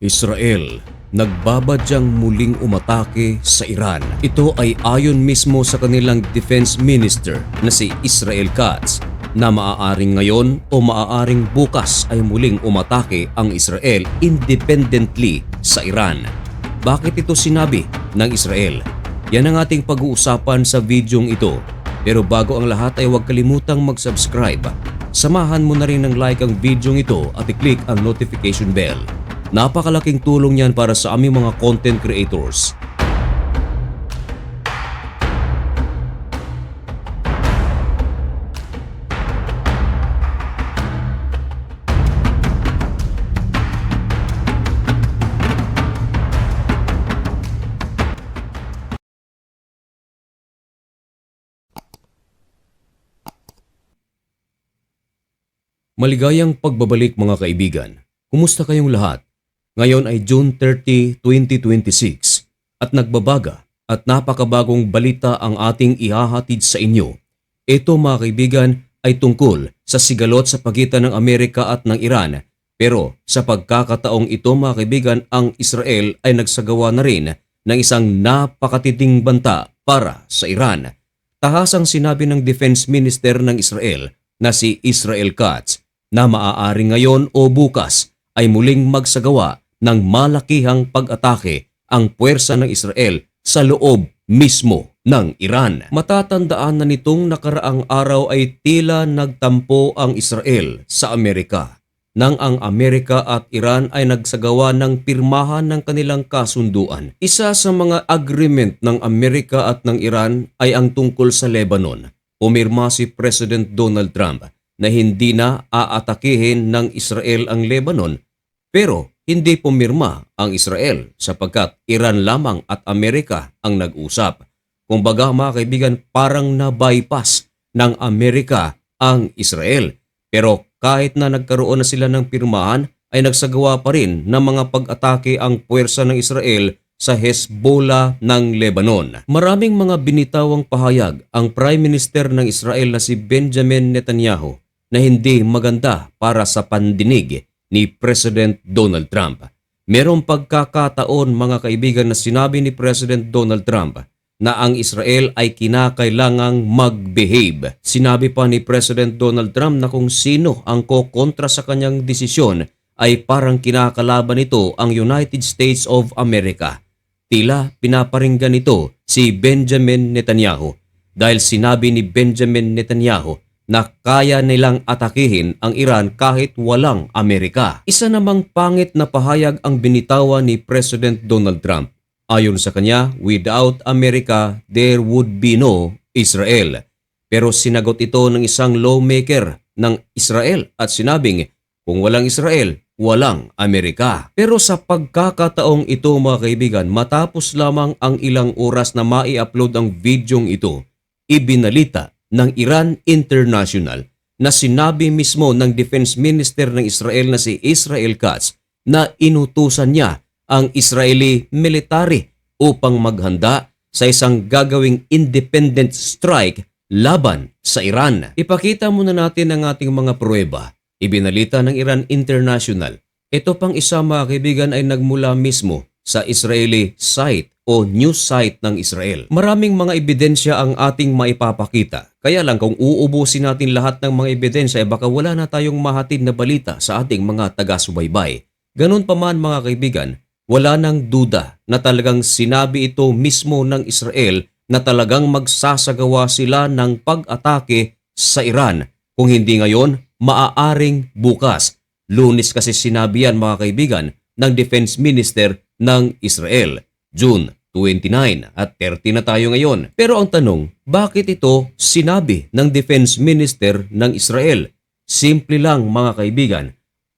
Israel, nagbabadyang muling umatake sa Iran. Ito ay ayon mismo sa kanilang defense minister na si Israel Katz na maaaring ngayon o maaaring bukas ay muling umatake ang Israel independently sa Iran. Bakit ito sinabi ng Israel? Yan ang ating pag-uusapan sa videong ito. Pero bago ang lahat ay huwag kalimutang mag-subscribe. Samahan mo na rin ng like ang videong ito at i-click ang notification bell. Napakalaking tulong yan para sa aming mga content creators. Maligayang pagbabalik mga kaibigan. Kumusta kayong lahat? Ngayon ay June 30, 2026 at nagbabaga at napakabagong balita ang ating ihahatid sa inyo. Ito mga kaibigan ay tungkol sa sigalot sa pagitan ng Amerika at ng Iran. Pero sa pagkakataong ito mga kaibigan, ang Israel ay nagsagawa na rin ng isang napakatinding banta para sa Iran. Tahasang sinabi ng Defense Minister ng Israel na si Israel Katz na maaari ngayon o bukas ay muling magsagawa ng malakihang pag-atake ang puwersa ng Israel sa loob mismo ng Iran. Matatandaan na nitong nakaraang araw ay tila nagtampo ang Israel sa Amerika nang ang Amerika at Iran ay nagsagawa ng pirmahan ng kanilang kasunduan. Isa sa mga agreement ng Amerika at ng Iran ay ang tungkol sa Lebanon. Pumirma si President Donald Trump na hindi na aatakihin ng Israel ang Lebanon, pero hindi pumirma ang Israel sapagkat Iran lamang at Amerika ang nag-usap. Kumbaga mga kaibigan, parang na-bypass ng Amerika ang Israel. Pero kahit na nagkaroon na sila ng pirmahan, ay nagsagawa pa rin ng mga pag-atake ang puwersa ng Israel sa Hezbollah ng Lebanon. Maraming mga binitawang pahayag ang Prime Minister ng Israel na si Benjamin Netanyahu na hindi maganda para sa pandinig ni President Donald Trump. Merong pagkakataon mga kaibigan na sinabi ni President Donald Trump na ang Israel ay kinakailangang mag-behave. Sinabi pa ni President Donald Trump na kung sino ang kokontra sa kanyang desisyon ay parang kinakalaban nito ang United States of America. Tila pinaparinggan nito si Benjamin Netanyahu dahil sinabi ni Benjamin Netanyahu na kaya nilang atakihin ang Iran kahit walang Amerika. Isa namang pangit na pahayag ang binitawan ni President Donald Trump. Ayon sa kanya, without America, there would be no Israel. Pero sinagot ito ng isang lawmaker ng Israel at sinabing, kung walang Israel, walang Amerika. Pero sa pagkakataong ito mga kaibigan, matapos lamang ang ilang oras na mai-upload ang videong ito, ibinalita ng Iran International na sinabi mismo ng Defense Minister ng Israel na si Israel Katz na inutusan niya ang Israeli military upang maghanda sa isang gagawing independent strike laban sa Iran. Ipakita muna natin ang ating mga pruweba. Ibinalita ng Iran International. Ito pang isa mga kaibigan ay nagmula mismo sa Israeli site o news site ng Israel. Maraming mga ebidensya ang ating maipapakita. Kaya lang kung uubusin natin lahat ng mga ebidensya ay baka wala na tayong mahatid na balita sa ating mga taga-subaybay. Ganun pa man mga kaibigan, wala nang duda na talagang sinabi ito mismo ng Israel na talagang magsasagawa sila ng pag-atake sa Iran. Kung hindi ngayon, maaaring bukas. Lunes kasi sinabi yan mga kaibigan ng Defense Minister ng Israel. June 29 at 30 na tayo ngayon. Pero ang tanong, bakit ito sinabi ng Defense Minister ng Israel? Simple lang mga kaibigan.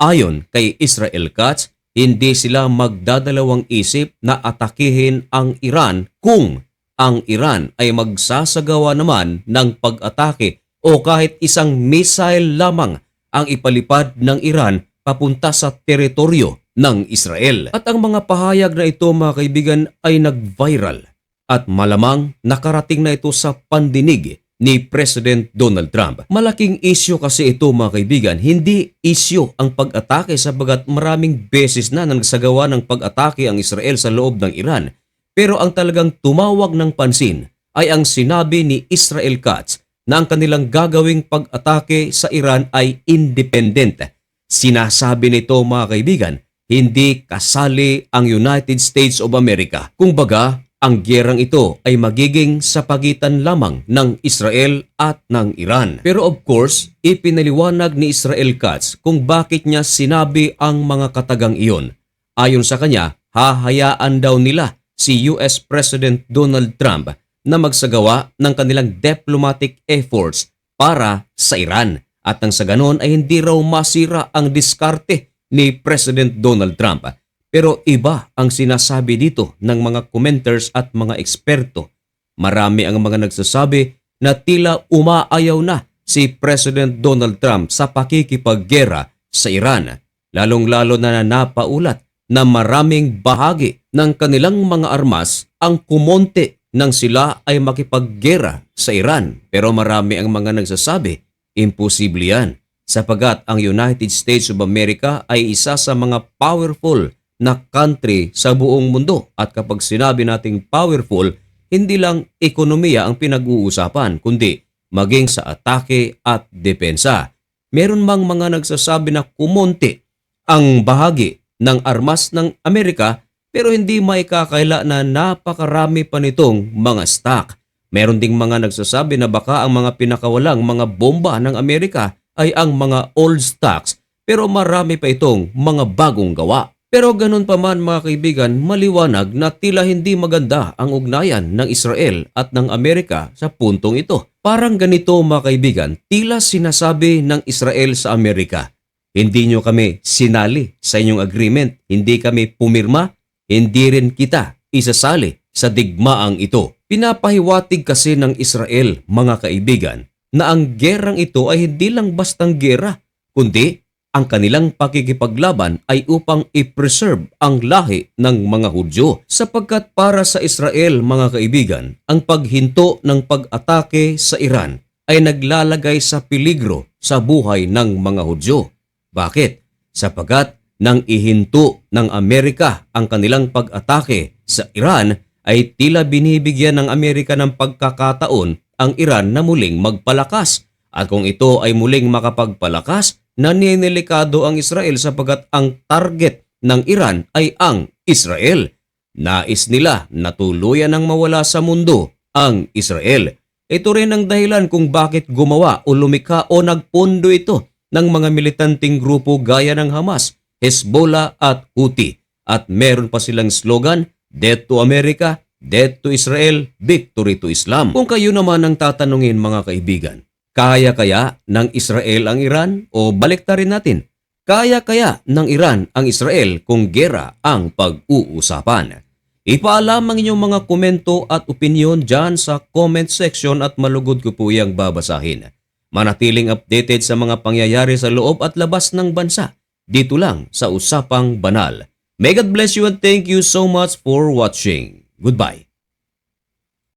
Ayon kay Israel Katz, hindi sila magdadalawang isip na atakihin ang Iran kung ang Iran ay magsasagawa naman ng pag-atake o kahit isang missile lamang ang ipalipad ng Iran papunta sa teritoryo ng Israel. At ang mga pahayag na ito mga kaibigan ay nag-viral at malamang nakarating na ito sa pandinig ni President Donald Trump. Malaking isyu kasi ito mga kaibigan, hindi isyu ang pag-atake sapagat maraming beses na nagsagawa ng pag-atake ang Israel sa loob ng Iran. Pero ang talagang tumawag ng pansin ay ang sinabi ni Israel Katz na ang kanilang gagawing pag-atake sa Iran ay independent. Sinasabi nito mga kaibigan, hindi kasali ang United States of America. Kumbaga, ang gyerang ito ay magiging sa pagitan lamang ng Israel at ng Iran. Pero of course, ipinaliwanag ni Israel Katz kung bakit niya sinabi ang mga katagang iyon. Ayon sa kanya, hahayaan daw nila si US President Donald Trump na magsagawa ng kanilang diplomatic efforts para sa Iran. At nang sa ganon ay hindi raw masira ang diskarte ni President Donald Trump. Pero iba ang sinasabi dito ng mga commenters at mga eksperto. Marami ang mga nagsasabi na tila umaayaw na si President Donald Trump sa pakikipaggera sa Iran. Lalong-lalo na napaulat na maraming bahagi ng kanilang mga armas ang kumonte nang sila ay makipaggera sa Iran. Pero marami ang mga nagsasabi, imposible yan. Sapagat ang United States of America ay isa sa mga powerful na country sa buong mundo. At kapag sinabi nating powerful, hindi lang ekonomiya ang pinag-uusapan, kundi maging sa atake at depensa. Meron mang mga nagsasabi na kumonti ang bahagi ng armas ng Amerika pero hindi maikakaila na napakarami pa nitong mga stock. Meron ding mga nagsasabi na baka ang mga pinakawalang mga bomba ng Amerika ay ang mga old stocks pero marami pa itong mga bagong gawa. Pero ganun pa man mga kaibigan, maliwanag na tila hindi maganda ang ugnayan ng Israel at ng Amerika sa puntong ito. Parang ganito mga kaibigan, tila sinasabi ng Israel sa Amerika, hindi nyo kami sinali sa inyong agreement, hindi kami pumirma, hindi rin kita isasali sa digmaang ito. Pinapahiwatig kasi ng Israel mga kaibigan na ang gerang ito ay hindi lang bastang gera, kundi ang kanilang pakikipaglaban ay upang i-preserve ang lahi ng mga Hudyo. Sapagkat para sa Israel mga kaibigan, ang paghinto ng pag-atake sa Iran ay naglalagay sa peligro sa buhay ng mga Hudyo. Bakit? Sapagkat nang ihinto ng Amerika ang kanilang pag-atake sa Iran ay tila binibigyan ng Amerika ng pagkakataon ang Iran na muling magpalakas. At kung ito ay muling makapagpalakas, naninilikado ang Israel sapagkat ang target ng Iran ay ang Israel. Nais nila na tuluyan ng mawala sa mundo ang Israel. Ito rin ang dahilan kung bakit gumawa o lumikha o nagpundo ito ng mga militanting grupo gaya ng Hamas, Hezbollah at Houthi. At meron pa silang slogan, Death to America, Death to Israel, Victory to Islam. Kung kayo naman ang tatanungin mga kaibigan, kaya ng Israel ang Iran o baliktarin natin? Kaya ng Iran ang Israel kung gera ang pag-uusapan? Ipaalam ang inyong mga komento at opinyon dyan sa comment section at malugod ko po iyang babasahin. Manatiling updated sa mga pangyayari sa loob at labas ng bansa. Dito lang sa Usapang Banal. May God bless you and thank you so much for watching. Goodbye.